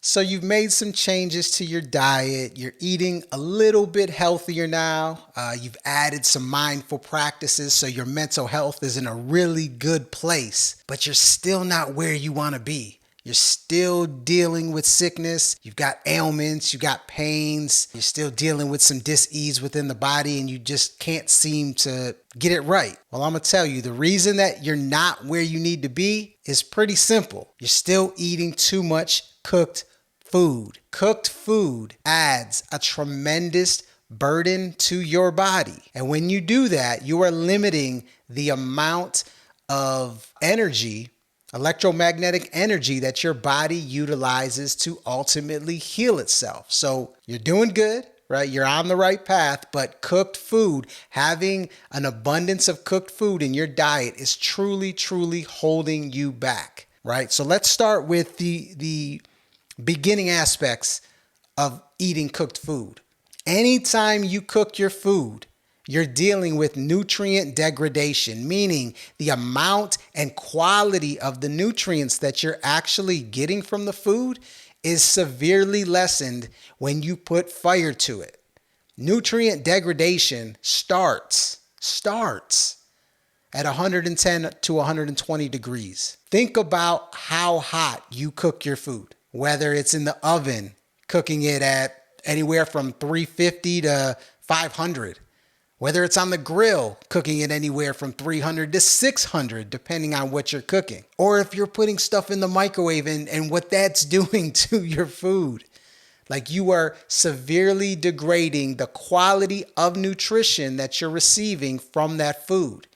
So you've made some changes to your diet. You're eating a little bit healthier now. You've added some mindful practices so your mental health is in a really good place, but you're still not where you want to be. You're still dealing with sickness. You've got ailments. You've got pains. You're still dealing with some dis-ease within the body and you just can't seem to get it right. Well, I'm going to tell you the reason that you're not where you need to be is pretty simple. You're still eating too much cooked food. Cooked food adds a tremendous burden to your body. And when you do that, you are limiting the amount of energy, electromagnetic energy that your body utilizes to ultimately heal itself. So you're doing good, right? You're on the right path, but cooked food, having an abundance of cooked food in your diet is truly, truly holding you back, right? So let's start with the beginning aspects of eating cooked food. Anytime you cook your food, you're dealing with nutrient degradation, meaning the amount and quality of the nutrients that you're actually getting from the food is severely lessened when you put fire to it. Nutrient degradation starts at 110 to 120 degrees. Think about how hot you cook your food, whether it's in the oven, cooking it at anywhere from 350 to 500, whether it's on the grill, cooking it anywhere from 300 to 600, depending on what you're cooking, or if you're putting stuff in the microwave and what that's doing to your food. Like, you are severely degrading the quality of nutrition that you're receiving from that food.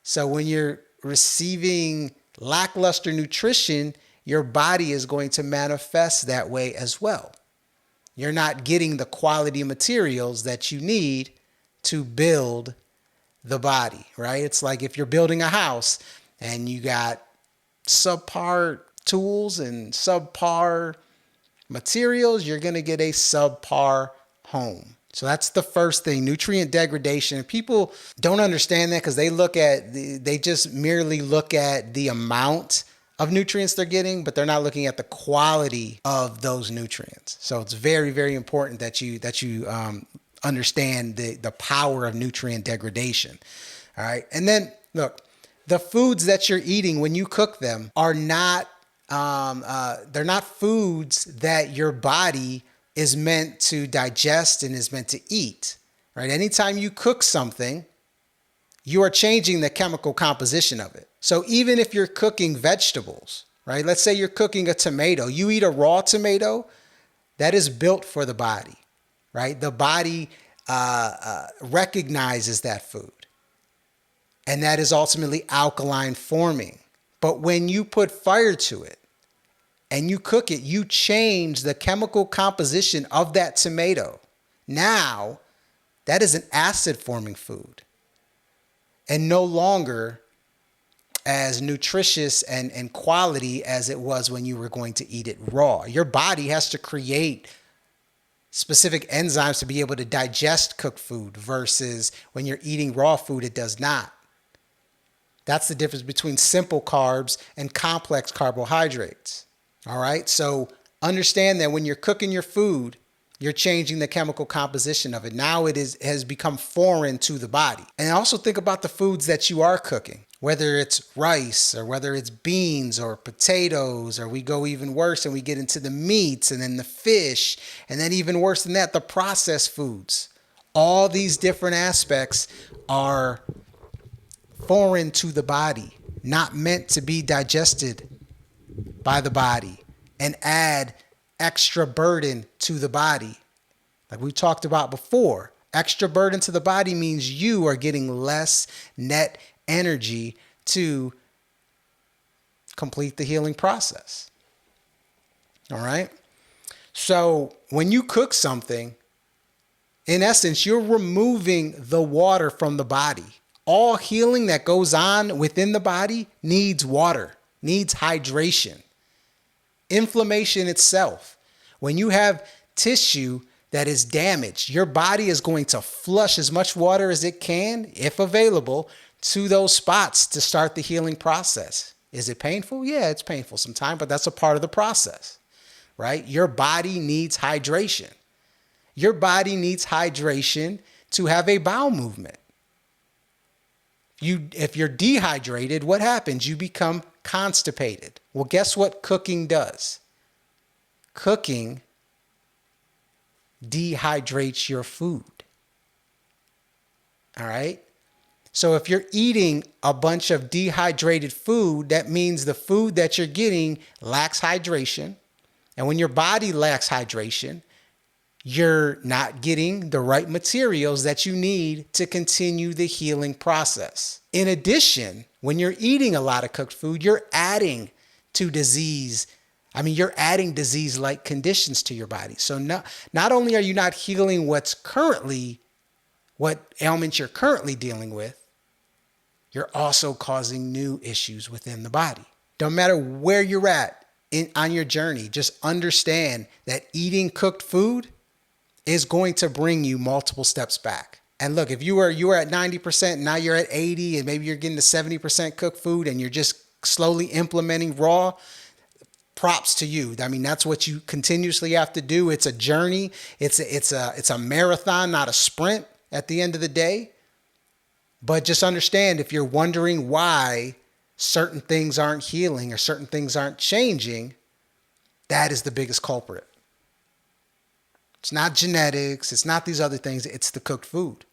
So when you're receiving lackluster nutrition, your body is going to manifest that way as well. You're not getting the quality materials that you need to build the body, right? It's like if you're building a house and you got subpar tools and subpar materials, you're going to get a subpar home. So that's the first thing, nutrient degradation. People don't understand that because they just merely look at the amount of nutrients they're getting, but they're not looking at the quality of those nutrients. So it's very, very important that you understand the power of nutrient degradation. All right. And then look, the foods that you're eating when you cook them are not, they're not foods that your body is meant to digest and is meant to eat, right? Anytime you cook something, you are changing the chemical composition of it. So even if you're cooking vegetables, right? Let's say you're cooking a tomato, you eat a raw tomato, that is built for the body, right? The body recognizes that food, and that is ultimately alkaline forming. But when you put fire to it and you cook it, you change the chemical composition of that tomato. Now, that is an acid forming food and no longer as nutritious and quality as it was when you were going to eat it raw. Your body has to create specific enzymes to be able to digest cooked food versus when you're eating raw food, it does not. That's the difference between simple carbs and complex carbohydrates. All right. So understand that when you're cooking your food, you're changing the chemical composition of it. Now it has become foreign to the body. And also think about the foods that you are cooking, whether it's rice or whether it's beans or potatoes, or we go even worse and we get into the meats and then the fish, and then even worse than that, the processed foods. All these different aspects are foreign to the body, not meant to be digested by the body and add extra burden to the body. Like we talked about before, extra burden to the body means you are getting less net energy to complete the healing process. All right. So when you cook something, in essence, you're removing the water from the body. All healing that goes on within the body needs water, needs hydration. Inflammation itself. When you have tissue that is damaged, your body is going to flush as much water as it can, if available, to those spots to start the healing process. Is it painful? Yeah, it's painful sometimes, but that's a part of the process, right? Your body needs hydration. Your body needs hydration to have a bowel movement. If you're dehydrated, what happens? You become constipated. Well, guess what cooking does? Cooking dehydrates your food. All right? So if you're eating a bunch of dehydrated food, that means the food that you're getting lacks hydration. And when your body lacks hydration, you're not getting the right materials that you need to continue the healing process. In addition, when you're eating a lot of cooked food, you're adding to disease. You're adding disease-like conditions to your body. So not only are you not healing what ailments you're currently dealing with, you're also causing new issues within the body. Don't matter where you're at on your journey, just understand that eating cooked food is going to bring you multiple steps back. And look, if you were at 90%, now you're at 80, and maybe you're getting to 70% cooked food and you're just slowly implementing raw, props to you. That's what you continuously have to do. It's a journey. It's a marathon, not a sprint at the end of the day. But just understand, if you're wondering why certain things aren't healing or certain things aren't changing, that is the biggest culprit. It's not genetics. It's not these other things. It's the cooked food.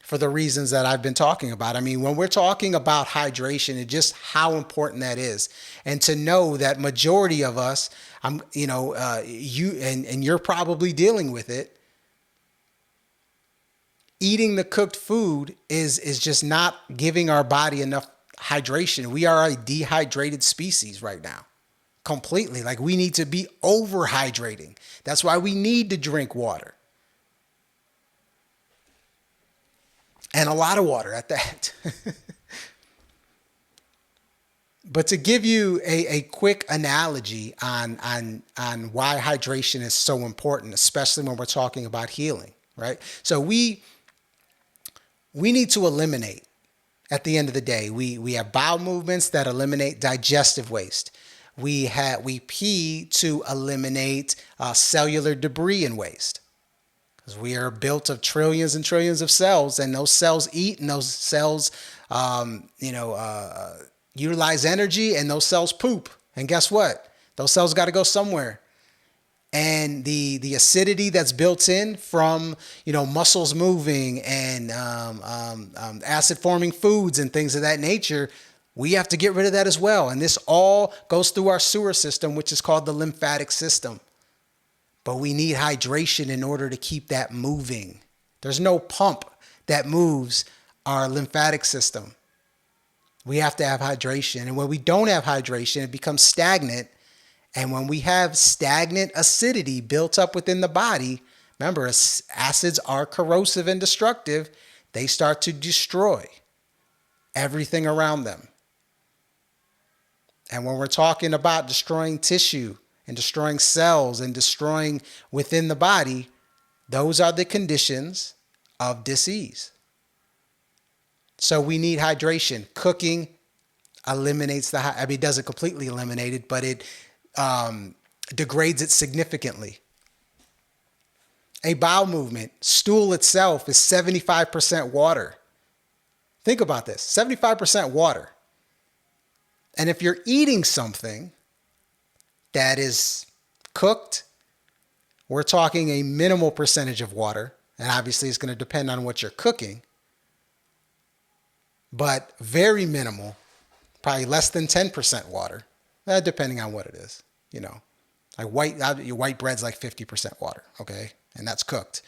For the reasons that I've been talking about. When we're talking about hydration and just how important that is, and to know that majority of us, you're probably dealing with it. Eating the cooked food is just not giving our body enough hydration. We are a dehydrated species right now. Completely. Like, we need to be overhydrating. That's why we need to drink water. And a lot of water at that. But to give you a quick analogy on why hydration is so important, especially when we're talking about healing, right? So we need to eliminate, at the end of the day, we have bowel movements that eliminate digestive waste. We pee to eliminate cellular debris and waste. Because we are built of trillions and trillions of cells, and those cells eat, and those cells, utilize energy, and those cells poop. And guess what? Those cells got to go somewhere. And the acidity that's built in from, muscles moving and acid forming foods and things of that nature, we have to get rid of that as well. And this all goes through our sewer system, which is called the lymphatic system. But we need hydration in order to keep that moving. There's no pump that moves our lymphatic system. We have to have hydration. And when we don't have hydration, it becomes stagnant. And when we have stagnant acidity built up within the body, remember, acids are corrosive and destructive. They start to destroy everything around them. And when we're talking about destroying tissue and destroying cells and destroying within the body, those are the conditions of disease. So we need hydration. Cooking eliminates it doesn't completely eliminate it, but it degrades it significantly. A bowel movement, stool itself is 75% water. Think about this, 75% water. And if you're eating something that is cooked, we're talking a minimal percentage of water. And obviously it's going to depend on what you're cooking, but very minimal, probably less than 10% water. Depending on what it is, like your white bread's like 50% water, okay? And that's cooked.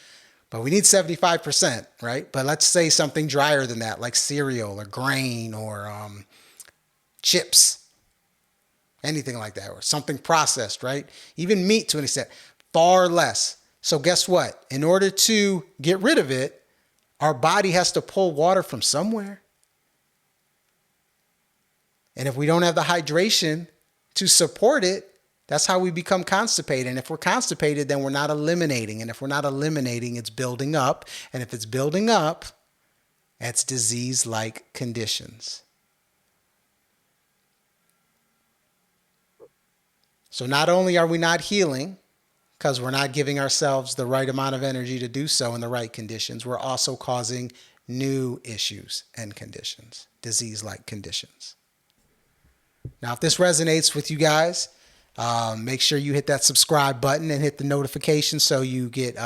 But we need 75%, right? But let's say something drier than that, like cereal or grain or chips, anything like that, or something processed, right? Even meat to an extent, far less. So guess what? In order to get rid of it, our body has to pull water from somewhere. And if we don't have the hydration to support it, that's how we become constipated. And if we're constipated, then we're not eliminating. And if we're not eliminating, it's building up. And if it's building up, it's disease-like conditions. So not only are we not healing because we're not giving ourselves the right amount of energy to do so in the right conditions, we're also causing new issues and conditions, disease-like conditions. Now, if this resonates with you guys, make sure you hit that subscribe button and hit the notification so you get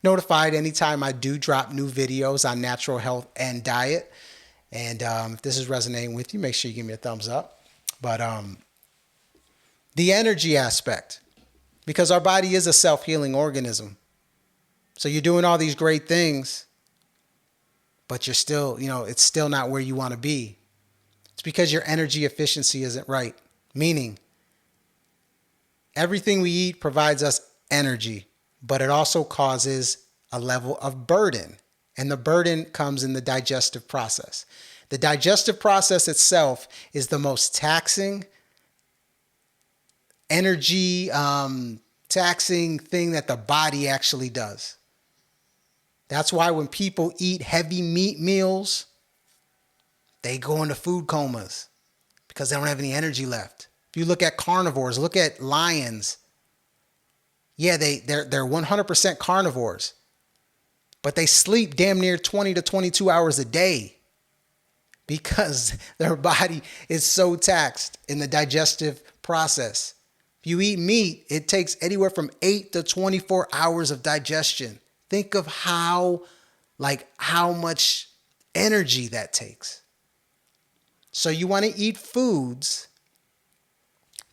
notified anytime I do drop new videos on natural health and diet. And if this is resonating with you, make sure you give me a thumbs up. But the energy aspect, because our body is a self-healing organism. So you're doing all these great things, but you're still, it's still not where you want to be. It's because your energy efficiency isn't right. Meaning, everything we eat provides us energy, but it also causes a level of burden. And the burden comes in the digestive process. The digestive process itself is the most taxing, energy taxing thing that the body actually does. That's why when people eat heavy meat meals, they go into food comas because they don't have any energy left. If you look at carnivores, look at lions. Yeah, they're 100% carnivores, but they sleep damn near 20 to 22 hours a day because their body is so taxed in the digestive process. If you eat meat, it takes anywhere from 8 to 24 hours of digestion. Think of how much energy that takes. So you want to eat foods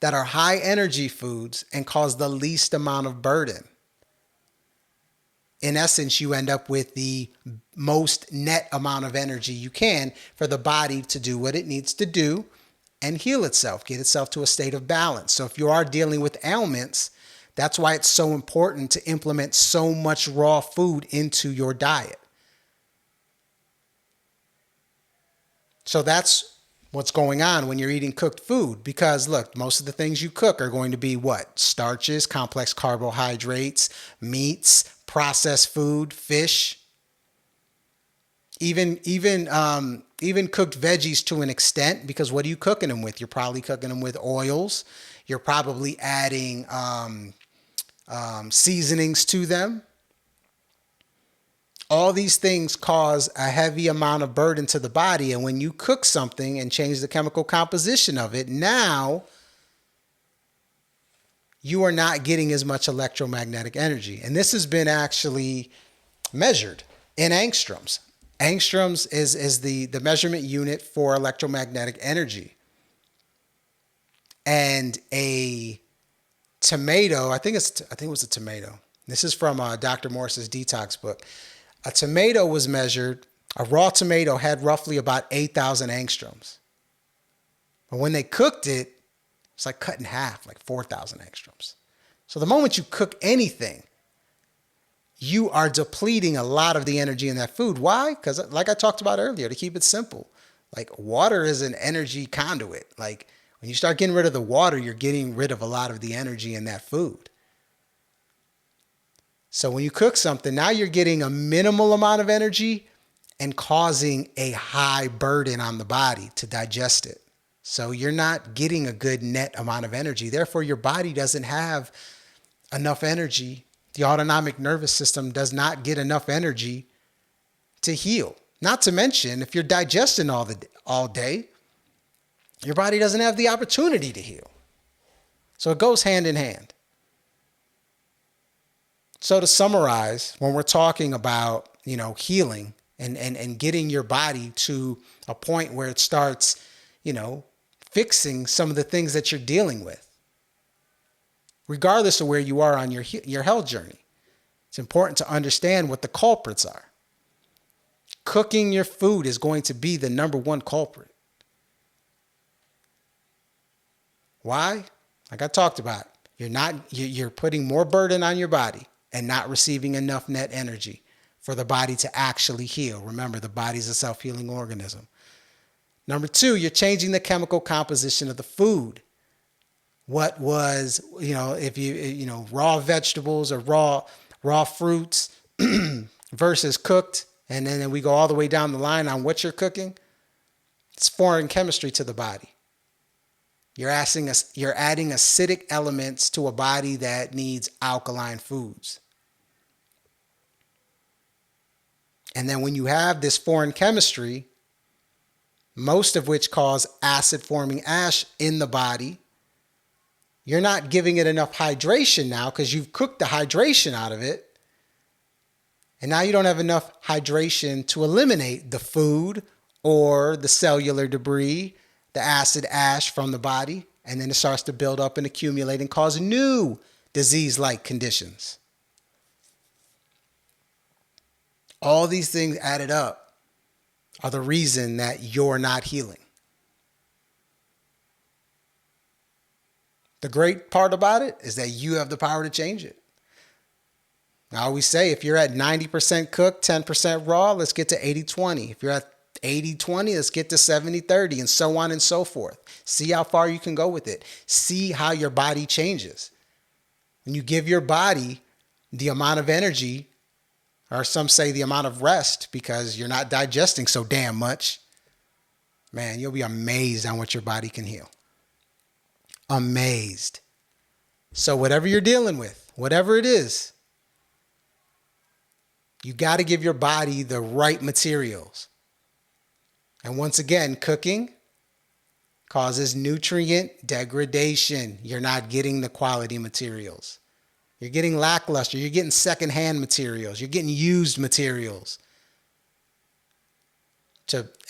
that are high energy foods and cause the least amount of burden. In essence, you end up with the most net amount of energy you can for the body to do what it needs to do and heal itself, get itself to a state of balance. So if you are dealing with ailments, that's why it's so important to implement so much raw food into your diet. So that's what's going on when you're eating cooked food, because look, most of the things you cook are going to be what? Starches, complex carbohydrates, meats, processed food, fish, even cooked veggies to an extent, because what are you cooking them with? You're probably cooking them with oils. You're probably adding seasonings to them. All these things cause a heavy amount of burden to the body. And when you cook something and change the chemical composition of it, now you are not getting as much electromagnetic energy. And this has been actually measured in angstroms. Angstroms is the measurement unit for electromagnetic energy. And a tomato, I think it was a tomato. This is from Dr. Morse's detox book. A tomato was measured, a raw tomato had roughly about 8,000 angstroms. But when they cooked it, it's like cut in half, like 4,000 angstroms. So the moment you cook anything, you are depleting a lot of the energy in that food. Why? Because like I talked about earlier, to keep it simple, like water is an energy conduit. Like when you start getting rid of the water, you're getting rid of a lot of the energy in that food. So when you cook something, now you're getting a minimal amount of energy and causing a high burden on the body to digest it. So you're not getting a good net amount of energy. Therefore, your body doesn't have enough energy. The autonomic nervous system does not get enough energy to heal. Not to mention, if you're digesting all day, your body doesn't have the opportunity to heal. So it goes hand in hand. So to summarize, when we're talking about, healing and getting your body to a point where it starts, fixing some of the things that you're dealing with, regardless of where you are on your health journey, it's important to understand what the culprits are. Cooking your food is going to be the number one culprit. Why? Like I talked about, you're putting more burden on your body and not receiving enough net energy for the body to actually heal. Remember, the body's a self-healing organism. Number two, you're changing the chemical composition of the food. What was, if you raw vegetables or raw fruits versus cooked, and then we go all the way down the line on what you're cooking, it's foreign chemistry to the body. You're adding acidic elements to a body that needs alkaline foods. And then when you have this foreign chemistry, most of which cause acid forming ash in the body, you're not giving it enough hydration now because you've cooked the hydration out of it. And now you don't have enough hydration to eliminate the food or the cellular debris, the acid ash from the body. And then it starts to build up and accumulate and cause new disease-like conditions. All these things added up are the reason that you're not healing. The great part about it is that you have the power to change it. I always say, if you're at 90% cooked, 10% raw, let's get to 80-20. If you're at 80-20, let's get to 70-30, and so on and so forth. See how far you can go with it. See how your body changes. When you give your body the amount of energy, or some say the amount of rest, because you're not digesting so damn much, man, you'll be amazed on what your body can heal. Amazed. So whatever you're dealing with, whatever it is, you got to give your body the right materials. And once again, cooking causes nutrient degradation. You're not getting the quality materials. You're getting lackluster. You're getting secondhand materials. You're getting used materials.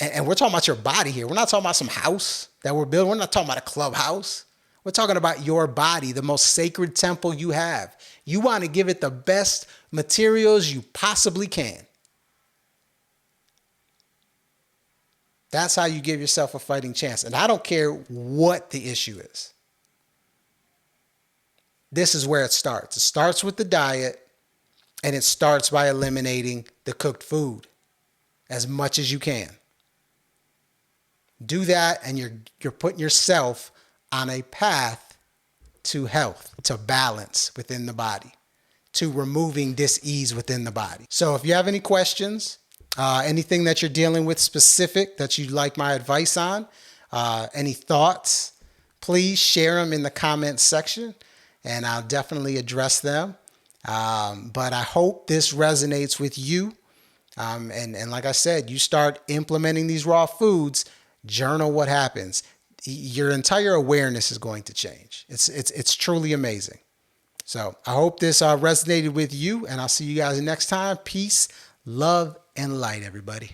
And we're talking about your body here. We're not talking about some house that we're building. We're not talking about a clubhouse. We're talking about your body, the most sacred temple you have. You want to give it the best materials you possibly can. That's how you give yourself a fighting chance. And I don't care what the issue is. This is where it starts. It starts with the diet, and it starts by eliminating the cooked food as much as you can. Do that, and you're putting yourself on a path to health, to balance within the body, to removing dis-ease within the body. So if you have any questions, anything that you're dealing with specific that you'd like my advice on, any thoughts, please share them in the comments section, and I'll definitely address them. But I hope this resonates with you. And like I said, you start implementing these raw foods, journal what happens. Your entire awareness is going to change. It's truly amazing. So I hope this resonated with you, and I'll see you guys next time. Peace, love, and light, everybody.